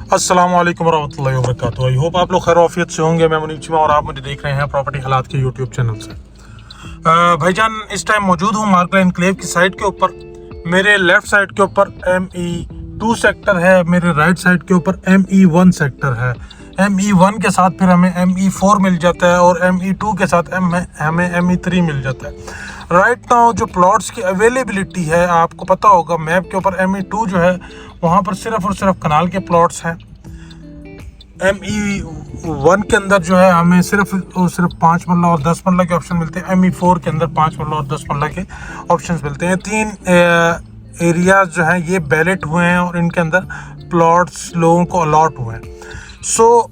अस्सलाम वालेकुम रहमतुल्लाहि व बरकातुहू। आई होप आप लोग खैर आफियत से होंगे। मैं मुनीब चीमा और आप मुझे देख रहे हैं प्रॉपर्टी हालात के यूट्यूब चैनल से। भाईजान इस टाइम मौजूद हूँ मार्गला एनक्लेव की साइड के ऊपर। मेरे लेफ्ट साइड के ऊपर ME2 सेक्टर है, मेरे राइट साइड के ऊपर ME1 सेक्टर है। ME1 के साथ फिर हमें ME4 मिल जाता है और ME2 के साथ हमें ME3 मिल जाता है। राइट नाउ जो प्लॉट्स की अवेलेबिलिटी है, आपको पता होगा मैप के ऊपर ME2 जो है वहाँ पर सिर्फ और सिर्फ कनाल के प्लॉट्स हैं। ME1 के अंदर जो है हमें सिर्फ और सिर्फ 5 मरला और 10 मरला के ऑप्शन मिलते हैं। ME4 के अंदर 5 मरला और 10 मरला के ऑप्शंस मिलते हैं। 3 एरियाज जो हैं ये बैलेट हुए हैं और इनके अंदर प्लॉट्स लोगों को अलॉट हुए हैं। सो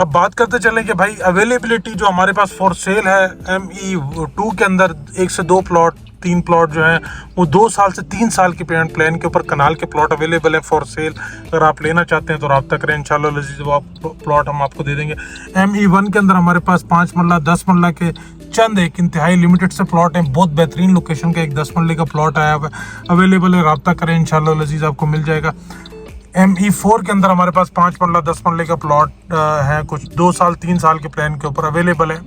अब बात करते चलें कि भाई अवेलेबिलिटी जो हमारे पास फॉर सेल है ME2 के अंदर 1 से 2 प्लॉट 3 प्लॉट जो हैं वो 2 साल से 3 साल के पेमेंट प्लान के ऊपर कनाल के प्लॉट अवेलेबल हैं फॉर सेल। अगर आप लेना चाहते हैं तो रब्ता करें, इंशाल्लाह लजीज वो प्लॉट हम आपको दे देंगे। ME1 के अंदर हमारे पास 5 मरला 10 मरला के चंद एक इंतहाई लिमिटेड से प्लॉट हैं। बहुत बेहतरीन लोकेशन का एक 10 मरले का प्लॉट आया हुआ है, अवेलेबल है। रब्ता करें, इंशाल्लाह लजीज आपको मिल जाएगा। ME4 के अंदर हमारे पास 5 मरला 10 मरले का प्लॉट है, कुछ 2 साल 3 साल के प्लान के ऊपर अवेलेबल है।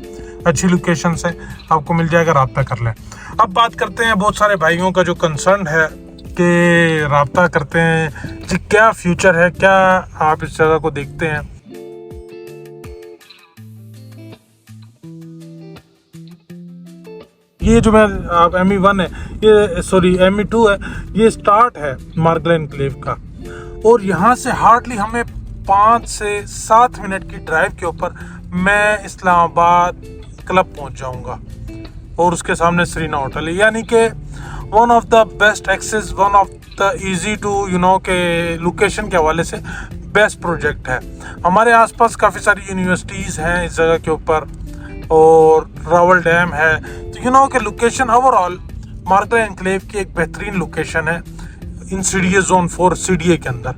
अच्छी लोकेशन से आपको मिल जाएगा, रब्ता कर लें। अब बात करते हैं बहुत सारे भाइयों का जो कंसर्न है कि रब्ता करते हैं जी क्या फ्यूचर है, क्या आप इस जगह को देखते हैं। ये जो मैं आप ME1 है, ये सॉरी ME2 है, ये स्टार्ट है मार्गला एनक्लेव का और यहाँ से हार्डली हमें 5 से 7 मिनट की ड्राइव के ऊपर मैं इस्लामाबाद क्लब पहुँच जाऊँगा और उसके सामने सरीना होटल है। यानी कि one of the best access, one of the easy to के लोकेशन के हवाले से बेस्ट प्रोजेक्ट है। हमारे आसपास काफ़ी सारी यूनिवर्सिटीज़ हैं इस जगह के ऊपर और रावल डैम है। तो कि लोकेशन ओवरऑल मार्गला एनक्लेव की एक बेहतरीन लोकेशन है इन CDA जोन 4 CDA के अंदर।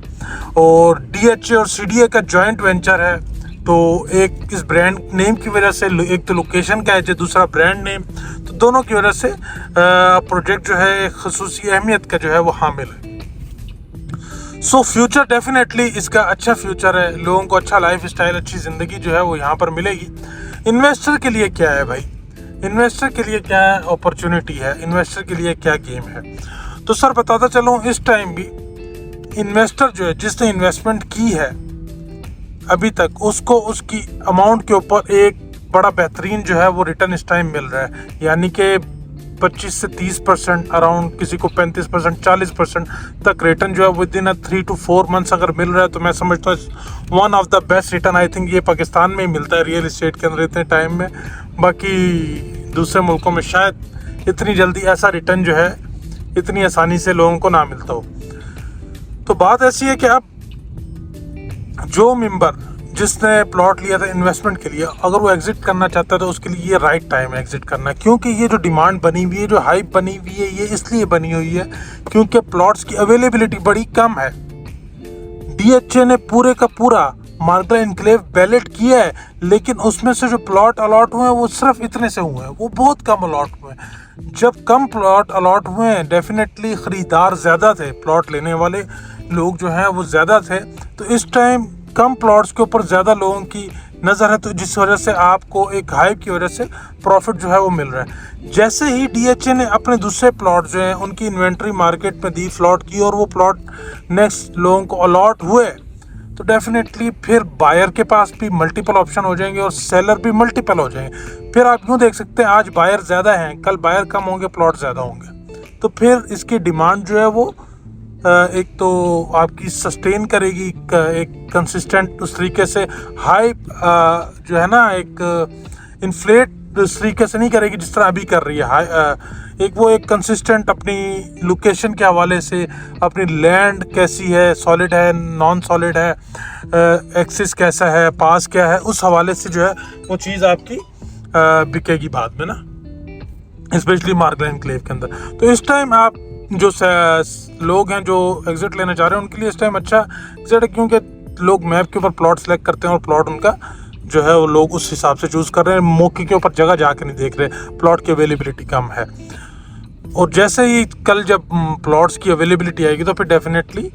और DHA और CDA का जॉइंट वेंचर है, तो एक इस ब्रांड नेम की वजह से, एक तो लोकेशन का है जो दूसरा ब्रांड नेम, तो दोनों की वजह से प्रोजेक्ट जो है ख़ुसूसी अहमियत का जो है वो हामिल है। सो फ्यूचर डेफिनेटली इसका अच्छा फ्यूचर है। लोगों को अच्छा लाइफ स्टाइल, अच्छी ज़िंदगी जो है वो यहाँ पर मिलेगी। इन्वेस्टर के लिए क्या है भाई, इन्वेस्टर के लिए क्या अपॉर्चुनिटी है, इन्वेस्टर के लिए क्या गेम है। तो सर बताता चलूँ, इस टाइम भी इन्वेस्टर जो है जिसने इन्वेस्टमेंट की है अभी तक, उसको उसकी अमाउंट के ऊपर एक बड़ा बेहतरीन जो है वो रिटर्न इस टाइम मिल रहा है। यानी कि 25 से 30% अराउंड, किसी को 35% 40% तक रिटर्न जो है विद इन 3 to 4 मंथ्स अगर मिल रहा है तो मैं समझता हूँ one of the best return. I think ये पाकिस्तान में ही मिलता है रियल इस्टेट के अंदर इतने टाइम में, बाकी दूसरे मुल्कों में शायद इतनी जल्दी ऐसा रिटर्न जो है इतनी आसानी से लोगों को ना मिलता हो। तो बात ऐसी है कि अब जो मेंबर जिसने प्लॉट लिया था इन्वेस्टमेंट के लिए, अगर वो एग्जिट करना चाहता है तो उसके लिए ये राइट टाइम है एग्जिट करना। क्योंकि ये जो डिमांड बनी हुई है, जो हाइप बनी हुई है, ये इसलिए बनी हुई है क्योंकि प्लॉट्स की अवेलेबिलिटी बड़ी कम है। DHA ने पूरे का पूरा मार्गला एनक्लेव बैलेट किया है, लेकिन उसमें से जो प्लॉट अलॉट हुए हैं वो सिर्फ इतने से हुए हैं, वो बहुत कम अलॉट हुए हैं। जब कम प्लॉट अलॉट हुए हैं, डेफिनेटली ख़रीदार ज़्यादा थे, प्लॉट लेने वाले लोग जो हैं वो ज़्यादा थे। तो इस टाइम कम प्लॉट्स के ऊपर ज़्यादा लोगों की नज़र है, तो जिस वजह से आपको एक हाइप की वजह से प्रॉफिट जो है वो मिल रहा है। जैसे ही DHA ने अपने दूसरे प्लॉट जो हैं उनकी इन्वेंट्री मार्केट में दी, प्लॉट की, और वो प्लॉट नेक्स्ट लोगों को अलॉट हुए, तो डेफिनेटली फिर बायर के पास भी मल्टीपल ऑप्शन हो जाएंगे और सेलर भी मल्टीपल हो जाएंगे। फिर आप यूँ देख सकते हैं आज बायर ज़्यादा हैं, कल बायर कम होंगे, प्लॉट ज़्यादा होंगे, तो फिर इसकी डिमांड जो है वो एक तो आपकी सस्टेन करेगी, एक कंसिस्टेंट उस तरीके से हाइप जो है ना, एक इन्फ्लेट उस तरीके से नहीं करेगी जिस तरह अभी कर रही है। एक वो एक कंसिस्टेंट अपनी लोकेशन के हवाले से, अपनी लैंड कैसी है, सॉलिड है, नॉन सॉलिड है, एक्सिस कैसा है, पास क्या है, उस हवाले से जो है वो चीज़ आपकी बिकेगी बाद में ना, स्पेशली मार्गला एनक्लेव के अंदर। तो इस टाइम आप जो लोग हैं जो एग्जिट लेना चाह रहे हैं उनके लिए इस टाइम अच्छा एग्जिट है, क्योंकि लोग मैप के ऊपर प्लॉट सेलेक्ट करते हैं और प्लॉट उनका जो है वो लोग उस हिसाब से चूज़ कर रहे हैं, मौके के ऊपर जगह जाकर नहीं देख रहे, प्लॉट की अवेलेबिलिटी कम है। और जैसे ही कल जब प्लॉट्स की अवेलेबिलिटी आएगी तो फिर डेफिनेटली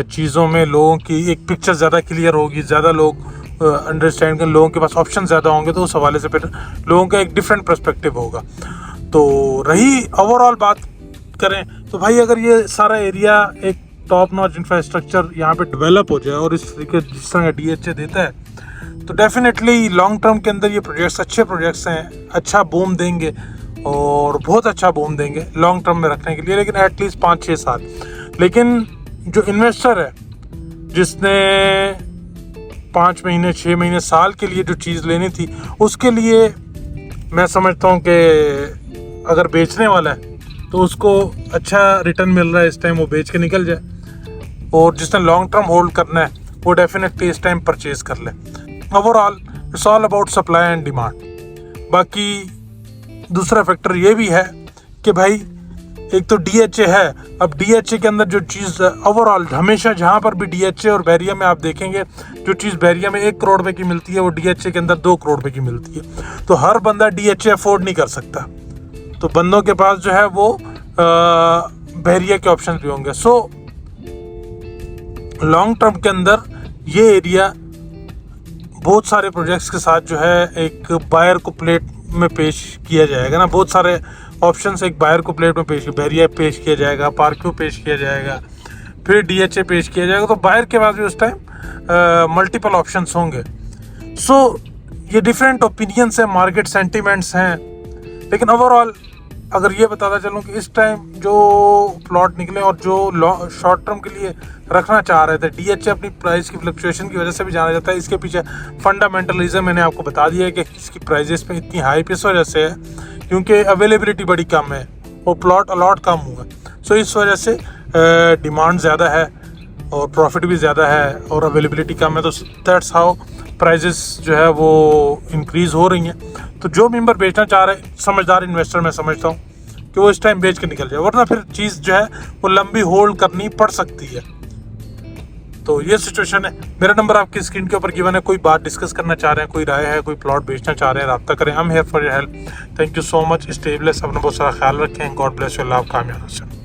चीज़ों में लोगों की एक पिक्चर ज़्यादा क्लियर होगी, ज़्यादा लोग अंडरस्टैंड कर, लोगों के पास ऑप्शन ज़्यादा होंगे, तो उस हवाले से फिर लोगों का एक डिफरेंट पर्सपेक्टिव होगा। तो रही ओवरऑल बात करें तो भाई अगर ये सारा एरिया एक टॉप नॉच इंफ्रास्ट्रक्चर यहाँ पे डेवलप हो जाए और इस तरीके जिस तरह DHA देता है तो डेफिनेटली लॉन्ग टर्म के अंदर ये प्रोजेक्ट्स अच्छे प्रोजेक्ट्स हैं, अच्छा बूम देंगे और बहुत अच्छा बूम देंगे लॉन्ग टर्म में रखने के लिए, लेकिन एटलीस्ट 5-6 साल। लेकिन जो इन्वेस्टर है जिसने 5 महीने 6 महीने साल के लिए जो चीज़ लेनी थी, उसके लिए मैं समझता हूँ कि अगर बेचने वाला है तो उसको अच्छा रिटर्न मिल रहा है इस टाइम, वो बेच के निकल जाए, और जिसने लॉन्ग टर्म होल्ड करना है वो डेफिनेटली इस टाइम परचेज कर ले। Overall it's all about supply and demand. बाकी दूसरा फैक्टर ये भी है कि भाई एक तो DHA है, अब DHA के अंदर जो चीज़ ओवरऑल हमेशा जहाँ पर भी DHA और बैरिया में आप देखेंगे, जो चीज़ बैरिया में 1 करोड़ रुपए की मिलती है वो DHA के अंदर 2 करोड़ रुपए की मिलती है। तो हर बंदा DHA अफोर्ड नहीं कर सकता, तो बंदों के पास जो है वो बैरिया के ऑप्शन भी होंगे। सो लॉन्ग टर्म के अंदर ये एरिया बहुत सारे प्रोजेक्ट्स के साथ जो है एक बायर को प्लेट में पेश किया जाएगा ना, बहुत सारे ऑप्शंस एक बायर को प्लेट में बैरिया पेश किया जाएगा, पार्क्यू पेश किया जाएगा, फिर DHA पेश किया जाएगा, तो बायर के पास भी उस टाइम मल्टीपल ऑप्शंस होंगे। सो ये डिफरेंट ओपिनियंस हैं, मार्केट सेंटिमेंट्स हैं, लेकिन ओवरऑल अगर ये बताता चलूँ कि इस टाइम जो प्लॉट निकले और जो शॉर्ट टर्म के लिए रखना चाह रहे थे, DHA अपनी प्राइस की फ्लक्चुएशन की वजह से भी जाना जाता है। इसके पीछे फंडामेंटल रीज़न मैंने आपको बता दिया है कि इसकी प्राइजेस में इतनी हाइप इस वजह से है क्योंकि अवेलेबिलिटी बड़ी कम है और प्लॉट अलॉट कम हुआ। सो इस वजह से डिमांड ज़्यादा है और प्रॉफिट भी ज़्यादा है और अवेलेबिलिटी कम है, तो दैट्स हाउ प्राइजेस जो है वो इंक्रीज़ हो रही हैं। तो जो मेंबर बेचना चाह रहे हैं, समझदार इन्वेस्टर, मैं समझता हूँ कि वो इस टाइम बेच के निकल जाए, वरना फिर चीज़ जो है वो लंबी होल्ड करनी पड़ सकती है। तो ये सिचुएशन है। मेरा नंबर आपकी स्क्रीन के ऊपर गिवन है। कोई बात डिस्कस करना चाह रहे हैं, कोई राय है, कोई प्लॉट बेचना चाह रहे हैं, रब्ता करें। I am here for your help. Thank you so much. Stay bless, अपना बहुत सारा ख्याल रखें। God bless you. अल्लाह कामयाब।